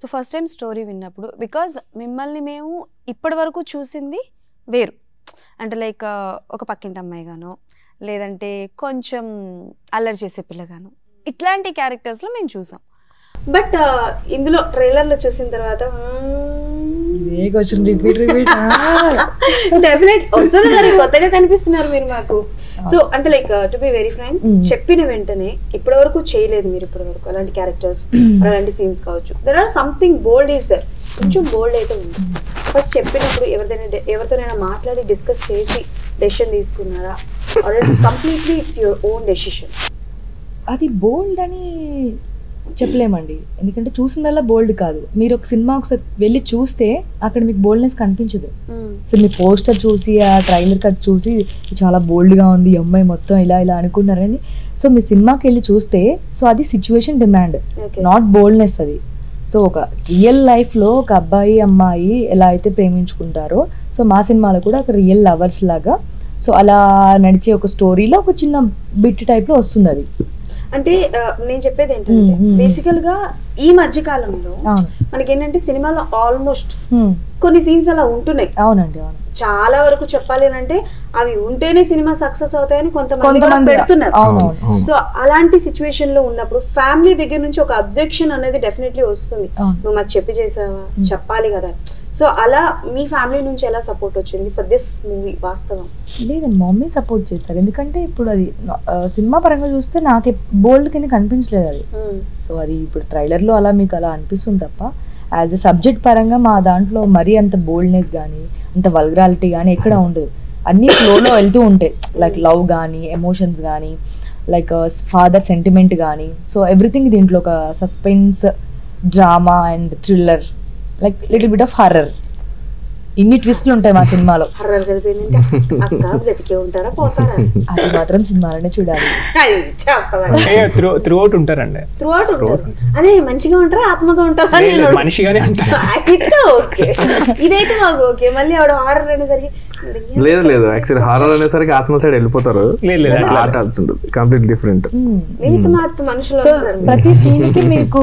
So first time story విన్నప్పుడు because మిమ్మల్ని మేము ఇప్పటి వరకు చూసింది వేరు, అంటే లైక్ ఒక పక్కింటి అమ్మాయి గాను, లేదంటే కొంచెం అల్లరి చేసే పిల్లగాను, ఇట్లాంటి క్యారెక్టర్స్లో మేము చూసాం. బట్ ఇందులో ట్రైలర్లో చూసిన తర్వాత డెఫినెట్ వస్తుంది మరి, కొత్తగా కనిపిస్తున్నారు మీరు మాకు. సో అంటే like to be very frank, చెప్పిన వెంటనే ఇప్పటి వరకు చేయలేదు మీరు, ఇప్పటి వరకు అలాంటి క్యారెక్టర్స్ అలాంటి సీన్స్ కావచ్చు, there are something bold is there, కొంచెం బోల్డ్ అయితే ఉంది. ఫస్ట్ చెప్పినప్పుడు ఎవరితోనైనా మాట్లాడి డిస్కస్ చేసి డెసిషన్ తీసుకున్నారా, or it's completely it's your own decision? అది బోల్డ్ అని చెప్పలేమండి, ఎందుకంటే చూసిందల్లా బోల్డ్ కాదు. మీరు ఒక సినిమా ఒకసారి వెళ్ళి చూస్తే అక్కడ మీకు బోల్డ్నెస్ కనిపించదు. సో మీ పోస్టర్ చూసి ఆ ట్రైలర్ కట్ చూసి చాలా బోల్డ్గా ఉంది, అమ్మాయి మొత్తం ఇలా ఇలా అనుకున్నారు కానీ సో మీ సినిమాకి వెళ్ళి చూస్తే సో అది సిచ్యువేషన్ డిమాండ్, నాట్ బోల్డ్నెస్ అది. సో ఒక రియల్ లైఫ్లో ఒక అబ్బాయి అమ్మాయి ఎలా అయితే ప్రేమించుకుంటారో సో మా సినిమాలో కూడా ఒక రియల్ లవర్స్ లాగా సో అలా నడిచే ఒక స్టోరీలో ఒక చిన్న బిట్ టైప్లో వస్తుంది అది. అంటే నేను చెప్పేది ఏంటంటే బేసికల్ గా ఈ మధ్య కాలంలో మనకేంటంటే సినిమాలో ఆల్మోస్ట్ కొన్ని సీన్స్ అలా ఉంటున్నాయి. అవునండి, అవును. చాలా వరకు చెప్పాలి అంటే అవి ఉంటేనే సినిమా సక్సెస్ అవుతాయని కొంతమంది పెడుతున్నారు. సో అలాంటి సిచ్యువేషన్ లో ఉన్నప్పుడు ఫ్యామిలీ దగ్గర నుంచి ఒక అబ్జెక్షన్ అనేది డెఫినెట్లీ వస్తుంది, నువ్వు మాకు చెప్పి చేసావా, చెప్పాలి కదా. సో అలా మీ ఫ్యామిలీ నుంచి ఎలా సపోర్ట్ వచ్చింది ఫర్ దిస్ మూవీ? వాస్తవం లేదు, మమ్మీ సపోర్ట్ చేస్తారు, ఎందుకంటే ఇప్పుడు అది సినిమా పరంగా చూస్తే నాకు బోల్డ్ కింద కనిపించలేదు అది. సో అది ఇప్పుడు ట్రైలర్లో అలా మీకు అలా అనిపిస్తుంది తప్ప యాజ్ ఎ సబ్జెక్ట్ పరంగా మా దాంట్లో మరీ అంత బోల్డ్నెస్ కానీ అంత వల్గరాలిటీ కానీ ఎక్కడ ఉండదు, అన్నీ ఫ్లోలో వెళ్తూ ఉంటాయి. లైక్ లవ్ కానీ ఎమోషన్స్ కానీ లైక్ ఫాదర్ సెంటిమెంట్ కానీ సో ఎవ్రీథింగ్ దీంట్లో ఒక suspense drama and thriller like little bit of horror, ఇన్ని ట్విస్ట్లు ఉంటాయి మా సినిమాలో. హర్రర్ కలిపిందంటే అక్క బ్రతికే ఉంటారా పోతారా అది మాత్రం సినిమాలోనే చూడాలి. త్రూ అవుట్ ఉంటారండి, త్రూ అవుట్ ఉంటారు. అదే మంచిగా ఉంటారా ఆత్మగా ఉంటారా? మనిషిగానే ఉంటారు. ఓకే, ఇదైతే మాకు ఓకే. మళ్ళీ ఆవిడ హారర్ అనేసరికి లేదు లేదు, యాక్చువల్లీ హారర్ అనేసరికి ఆత్మ సైడ్ వెళ్ళిపోతారు, ఆట కంప్లీట్ డిఫరెంట్. ప్రతి సీన్ కి మీకు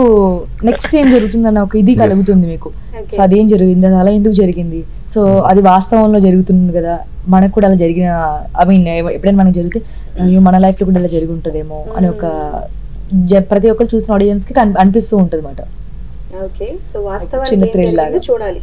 నెక్స్ట్ ఏం జరుగుతుందన్న ఒక ఇది కలుగుతుంది మీకు. సో అదేం జరిగింది, అది అలా ఎందుకు జరిగింది, సో అది వాస్తవంలో జరుగుతుంది కదా, మనకు కూడా అలా జరిగిన ఐ మీన్ ఎప్పుడైనా మనకు జరిగితే మన లైఫ్ లో కూడా అలా జరిగి ఉంటుందేమో అని ఒక ప్రతి ఒక్కరు చూసిన ఆడియన్స్ కి అనిపిస్తూ ఉంటుంది అన్నమాట. చిన్న థ్రిల్ లాగా చూడాలి.